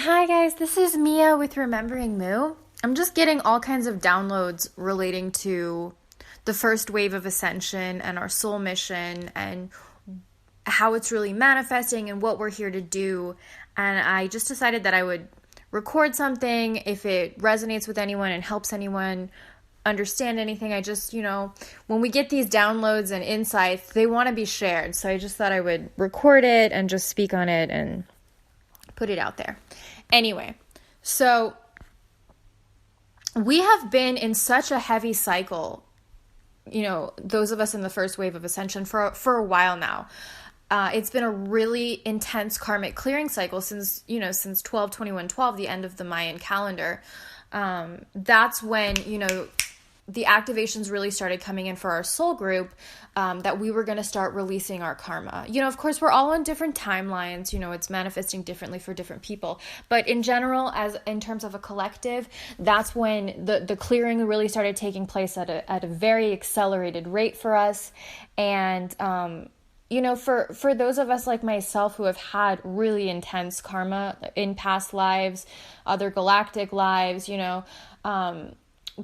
Hi guys, this is Mia with Remembering Moo. I'm just getting all kinds of downloads relating to the first wave of ascension and our soul mission and how it's really manifesting and what we're here to do. And I just decided that I would record something if it resonates with anyone and helps anyone understand anything. I just, when we get these downloads and insights, they want to be shared. So I just thought I would record it and just speak on it and put it out there. Anyway, so we have been in such a heavy cycle, those of us in the first wave of ascension for a while now. It's been a really intense karmic clearing cycle since 12/21/12, the end of the Mayan calendar. That's when, the activations really started coming in for our soul group, that we were going to start releasing our karma. Of course, we're all on different timelines. It's manifesting differently for different people. But in general, as in terms of a collective, that's when the clearing really started taking place at a very accelerated rate for us. And, for those of us like myself who have had really intense karma in past lives, other galactic lives,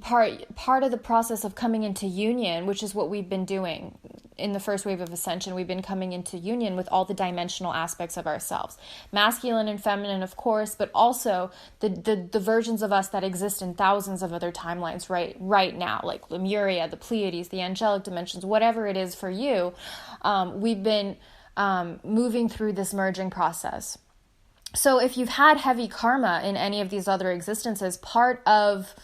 part of the process of coming into union, which is what we've been doing in the first wave of ascension, we've been coming into union with all the dimensional aspects of ourselves, masculine and feminine, of course, but also the versions of us that exist in thousands of other timelines right now, like Lemuria, the Pleiades, the angelic dimensions, whatever it is for you. We've been moving through this merging process. So if you've had heavy karma in any of these other existences, part of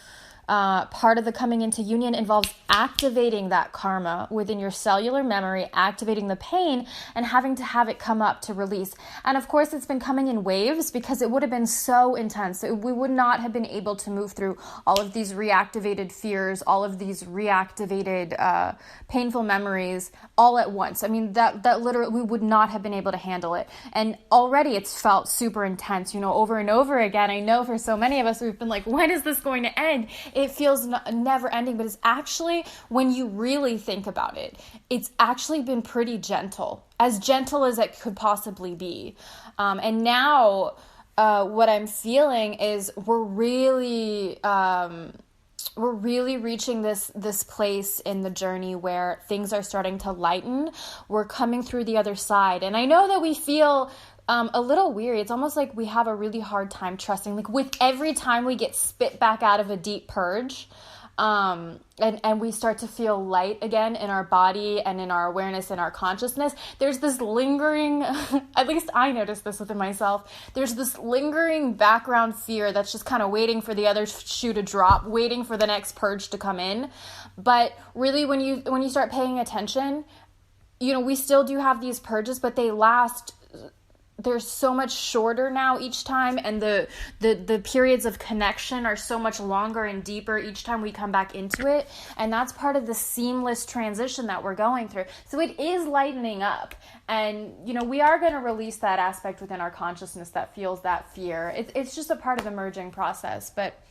the coming into union involves activating that karma within your cellular memory, activating the pain, and having to have it come up to release. And of course, it's been coming in waves because it would have been so intense. We would not have been able to move through all of these reactivated fears, all of these reactivated painful memories all at once. I mean, that literally, we would not have been able to handle it. And already it's felt super intense, over and over again. I know for so many of us, we've been like, when is this going to end? It feels never ending, but it's actually, when you really think about it, it's actually been pretty gentle as it could possibly be. And now what I'm feeling is we're really reaching this place in the journey where things are starting to lighten. We're coming through the other side. And I know that we feel a little weary. It's almost like we have a really hard time trusting. Like with every time we get spit back out of a deep purge, and we start to feel light again in our body and in our awareness and our consciousness, there's this lingering, at least I noticed this within myself, there's this lingering background fear that's just kind of waiting for the other shoe to drop, waiting for the next purge to come in. But really, when you start paying attention, we still do have these purges, but they last. They're so much shorter now each time, and the periods of connection are so much longer and deeper each time we come back into it. And that's part of the seamless transition that we're going through. So it is lightening up. And, we are going to release that aspect within our consciousness that feels that fear. It's just a part of the merging process. But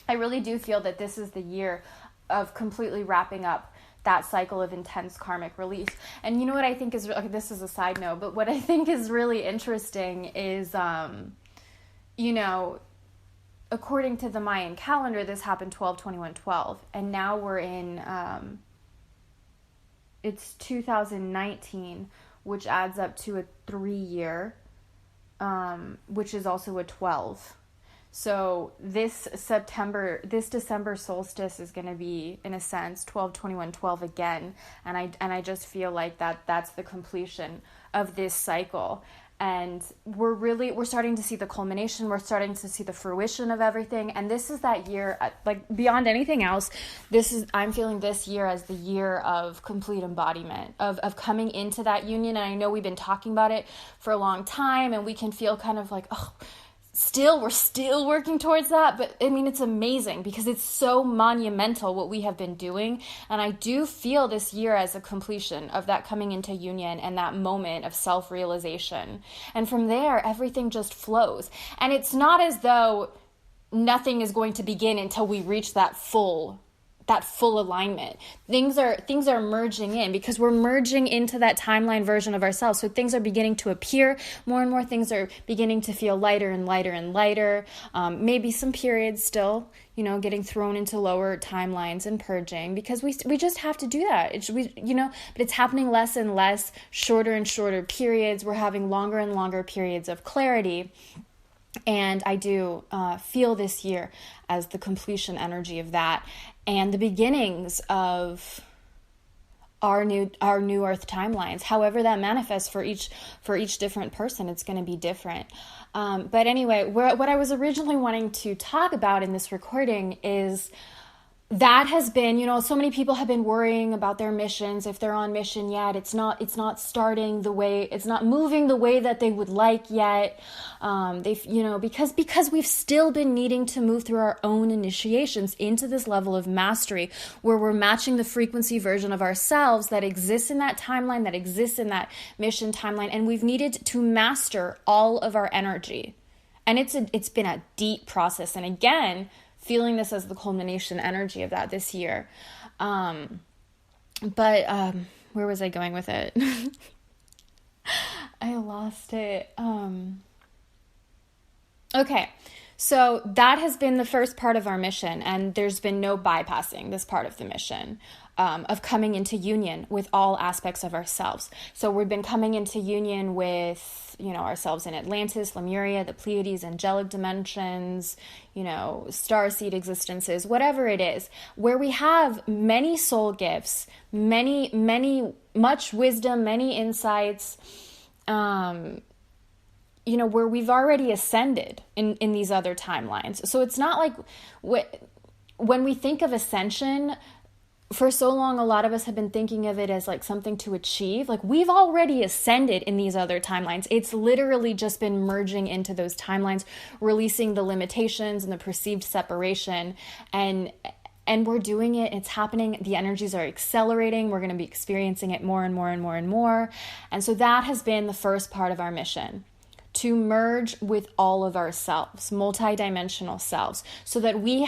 I really do feel that this is the year of completely wrapping up that cycle of intense karmic release. And what I think is, this is a side note, but what I think is really interesting is, according to the Mayan calendar, this happened 12/21/12, and now we're in, it's 2019, which adds up to a 3-year, which is also a 12. So this December solstice is going to be, in a sense, 12/21/12 again. And I just feel like that's the completion of this cycle. And we're starting to see the culmination. We're starting to see the fruition of everything. And this is that year, like beyond anything else, I'm feeling this year as the year of complete embodiment, of coming into that union. And I know we've been talking about it for a long time, and we can feel kind of like, we're still working towards that. But I mean, it's amazing because it's so monumental what we have been doing. And I do feel this year as a completion of that coming into union and that moment of self-realization. And from there, everything just flows. And it's not as though nothing is going to begin until we reach that full that full alignment. Things are merging in, because we're merging into that timeline version of ourselves. So things are beginning to appear, more and more things are beginning to feel lighter and lighter and lighter. Maybe some periods still, getting thrown into lower timelines and purging, because we just have to do that. But it's happening less and less, shorter and shorter periods. We're having longer and longer periods of clarity. And I do feel this year as the completion energy of that, and the beginnings of our new Earth timelines. However that manifests for each different person, it's going to be different. But anyway, what I was originally wanting to talk about in this recording is that has been, so many people have been worrying about their missions. If they're on mission yet, it's not starting the way, it's not moving the way that they would like yet. Because we've still been needing to move through our own initiations into this level of mastery where we're matching the frequency version of ourselves that exists in that timeline, that exists in that mission timeline. And we've needed to master all of our energy. And it's been a deep process. And again, feeling this as the culmination energy of that this year. But where was I going with it? I lost it. Okay, so that has been the first part of our mission, and there's been no bypassing this part of the mission of coming into union with all aspects of ourselves. So we've been coming into union with ourselves in Atlantis, Lemuria, the Pleiades, angelic dimensions, starseed existences, whatever it is, where we have many soul gifts, much wisdom, many insights, where we've already ascended in these other timelines. So it's not like when we think of ascension, for so long, a lot of us have been thinking of it as like something to achieve. Like, we've already ascended in these other timelines. It's literally just been merging into those timelines, releasing the limitations and the perceived separation. And we're doing it. It's happening. The energies are accelerating. We're going to be experiencing it more and more and more and more. And so that has been the first part of our mission, to merge with all of ourselves, multidimensional selves, so that we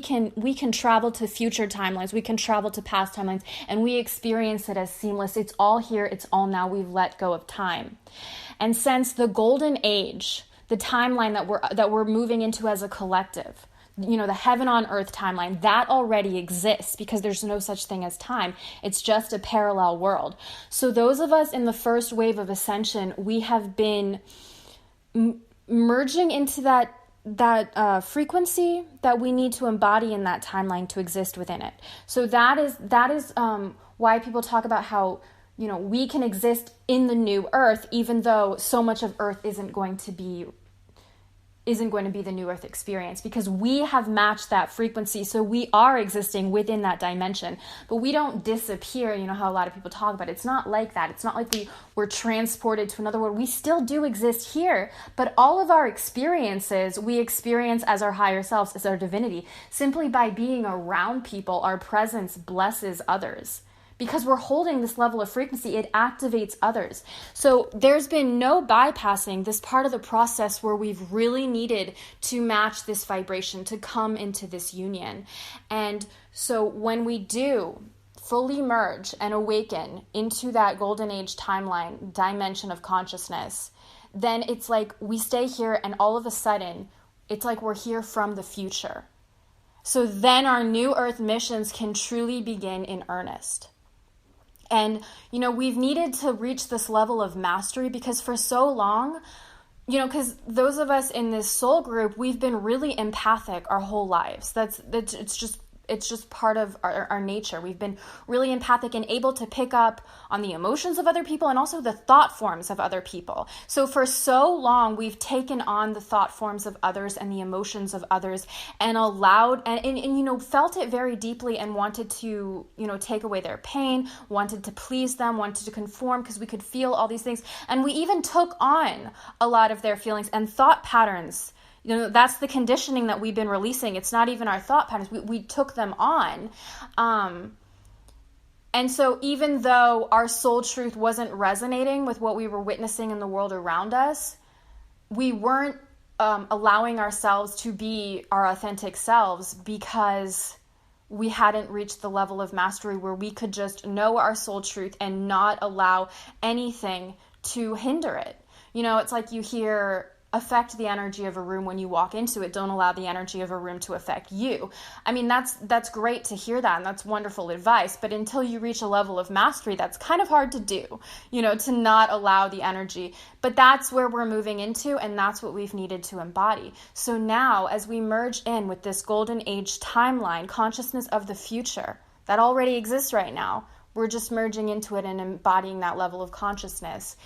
can travel to future timelines, we can travel to past timelines, and we experience it as seamless. It's all here, it's all now. We've let go of time. And since the golden age, the timeline that we're moving into as a collective, the heaven on earth timeline, that already exists, because there's no such thing as time. It's just a parallel world. So those of us in the first wave of ascension, we have been merging into that frequency that we need to embody in that timeline to exist within it. So that is why people talk about how we can exist in the new earth, even though so much of earth isn't going to be the new earth experience, because we have matched that frequency. So we are existing within that dimension, but we don't disappear. How a lot of people talk about it. It's not like that. It's not like we're transported to another world. We still do exist here, but all of our experiences, we experience as our higher selves, as our divinity. Simply by being around people, our presence blesses others. Because we're holding this level of frequency, it activates others. So there's been no bypassing this part of the process where we've really needed to match this vibration, to come into this union. And so when we do fully merge and awaken into that golden age timeline, dimension of consciousness, then it's like we stay here, and all of a sudden, it's like we're here from the future. So then our new earth missions can truly begin in earnest. And, we've needed to reach this level of mastery because for so long, because those of us in this soul group, we've been really empathic our whole lives. It's just part of our nature. We've been really empathic and able to pick up on the emotions of other people and also the thought forms of other people. So for so long, we've taken on the thought forms of others and the emotions of others and allowed and felt it very deeply and wanted to, take away their pain, wanted to please them, wanted to conform because we could feel all these things. And we even took on a lot of their feelings and thought patterns. That's the conditioning that we've been releasing. It's not even our thought patterns. We took them on. And so even though our soul truth wasn't resonating with what we were witnessing in the world around us, we weren't allowing ourselves to be our authentic selves because we hadn't reached the level of mastery where we could just know our soul truth and not allow anything to hinder it. You know, it's like you hear, affect the energy of a room when you walk into it. Don't allow the energy of a room to affect you. I mean, that's great to hear that, and that's wonderful advice. But until you reach a level of mastery, that's kind of hard to do, you know, to not allow the energy. But that's where we're moving into, and that's what we've needed to embody. So now, as we merge in with this golden age timeline, consciousness of the future that already exists right now, we're just merging into it and embodying that level of consciousness.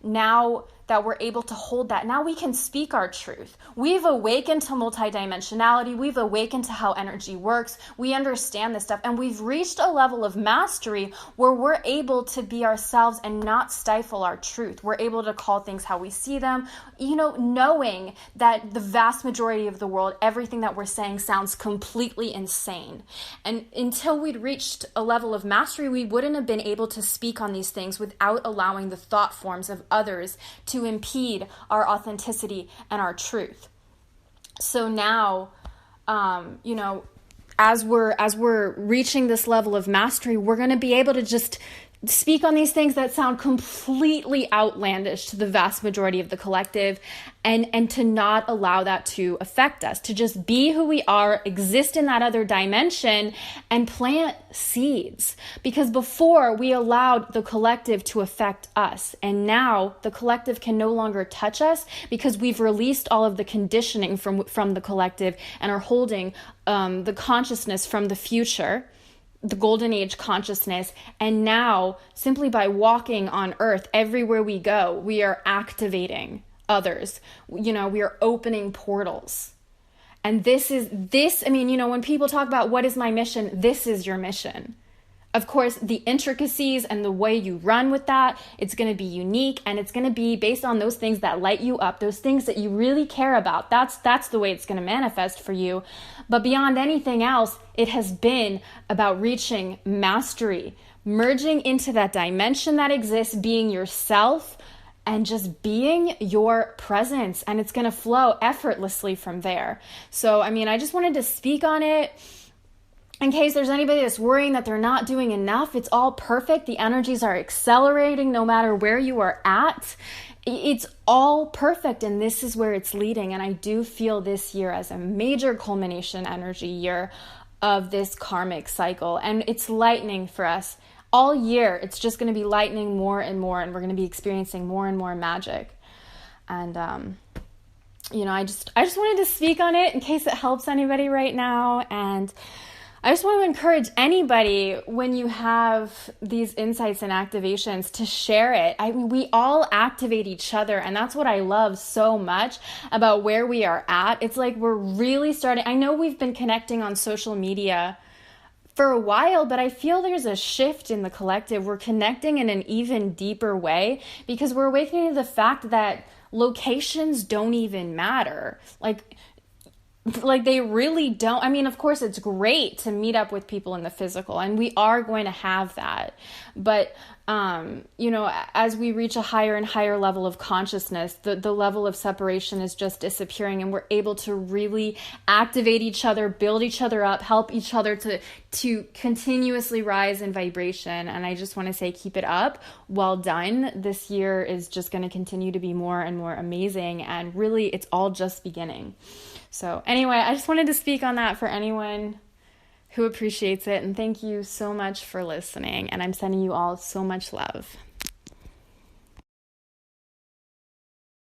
Now that we're able to hold that, now we can speak our truth. We've awakened to multidimensionality. We've awakened to how energy works. We understand this stuff, and we've reached a level of mastery where we're able to be ourselves and not stifle our truth. We're able to call things how we see them, you know, knowing that the vast majority of the world, everything that we're saying sounds completely insane. And until we'd reached a level of mastery, we wouldn't have been able to speak on these things without allowing the thought forms of others to impede our authenticity and our truth. So now, you know, as we're reaching this level of mastery, we're going to be able to just speak on these things that sound completely outlandish to the vast majority of the collective, and to not allow that to affect us, to just be who we are, exist in that other dimension, and plant seeds. Because before, we allowed the collective to affect us, and now the collective can no longer touch us because we've released all of the conditioning from the collective and are holding the consciousness from the future, the golden age consciousness. And now, simply by walking on earth, everywhere we go, we are activating others. You know, we are opening portals. And this, I mean, you know, when people talk about what is my mission, this is your mission. Of course, the intricacies and the way you run with that, it's going to be unique, and it's going to be based on those things that light you up, those things that you really care about. That's the way it's going to manifest for you. But beyond anything else, it has been about reaching mastery, merging into that dimension that exists, being yourself, and just being your presence. And it's going to flow effortlessly from there. So, I mean, I just wanted to speak on it. In case there's anybody that's worrying that they're not doing enough, it's all perfect. The energies are accelerating no matter where you are at. It's all perfect, and this is where it's leading. And I do feel this year as a major culmination energy year of this karmic cycle. And it's lightening for us. All year, it's just going to be lightening more and more, and we're going to be experiencing more and more magic. And, you know, I just wanted to speak on it in case it helps anybody right now. And I just want to encourage anybody, when you have these insights and activations, to share it. I mean, we all activate each other, and that's what I love so much about where we are at. It's like we're really starting. I know we've been connecting on social media for a while, but I feel there's a shift in the collective. We're connecting in an even deeper way because we're awakening to the fact that locations don't even matter. Like they really don't. I mean, of course, it's great to meet up with people in the physical, and we are going to have that. But, you know, as we reach a higher and higher level of consciousness, the level of separation is just disappearing, and we're able to really activate each other, build each other up, help each other to continuously rise in vibration. And I just want to say, keep it up. Well done. This year is just going to continue to be more and more amazing. And really, it's all just beginning. So anyway, I just wanted to speak on that for anyone who appreciates it. And thank you so much for listening. And I'm sending you all so much love.